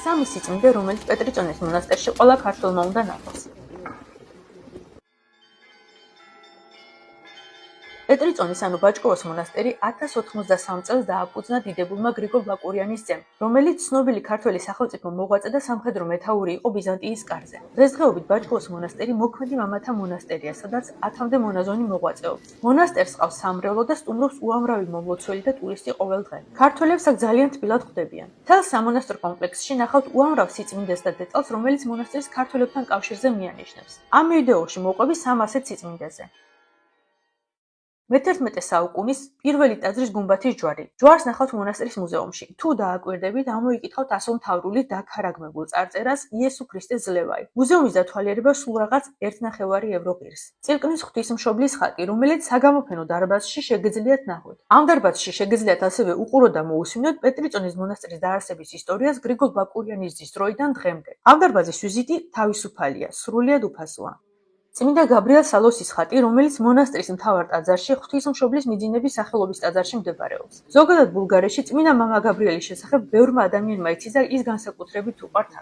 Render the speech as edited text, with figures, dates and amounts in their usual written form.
სამი სიწმინდე, რომელიც პეტრიწონის მონასტერში ყველა ქართველმა უნდა ნახოს. პეტრიწონის ანუ ბაჭკოვოს მონასტერი 1083 წელს დააფუძნა დიდებულმა გრიგოლ ბაკურიანის ძემ, რომელიც ცნობილი ქართველი სახელმწიფო მოღვაწე და სამხედრო მეთაური იყო ბიზანტიის კარზე. დღესდღეობით ბაჭკოვოს მონასტერი მოქმედი მამათა მონასტერია, სადაც 1000-მდე მონაზონი მოღვაწეობს. მონასტერს ჰყავს სამრევლო და სტუმრობს უამრავი მომლოცველი და ტურისტი ყოველ დღე. ქართველებს აქ ძალიან თბილად ხვდებიან. მთელ სამონასტრო კომპლექსში ნახავთ უამრავ სიწმინდეს და დეტალს, რომელიც მონასტრის ქართველებთან კავშირზე მიანიშნებს. ამ ვიდეოში მოვყვები 3 ასეთ სიწმინდეზე. მე-11 საუკუნის პირველი ტაძრის გუმბათის ჯვარი. ჯვარს ნახავთ მონასტრის მუზეუმში. თუ დააკვირდებით, ამოიკითხავთ ასომთავრულით დაქარაგმებულ წარწერას იესო ქრისტეს ძლევარი. მუზეუმის დათვალიერება სულ რაღაც 1.5 ევრო ღირს. წილკნის ღვთისმშობლის ხატი, რომელიც საგამოფენო დარბაზში შეგიძლიათ ნახოთ. ამ დარბაზში შეგიძლიათ ასევე უყუროთ და მოусმინოთ პეტრიწონის მონასტრის დაარსების ისტორიას გრიგოლ ბაკურიანის ძის დროიდან დღემდე. ამ დარბაზის ვიზიტი თავისუფალია, სრულიად უფასოა. წმინდა გაბრიელ სალოსის ხატი, რომელიც მონასტრის მთავარ ტაძარში, ღვთისმშობლის მიძინების სახელობის ტაძარში მდებარეობს. ზოგადად ბულგარეთში წმინდა მამა გაბრიელის შესახებ ბევრმა ადამიანმა იცის და ის განსაკუთრებით უყვართ.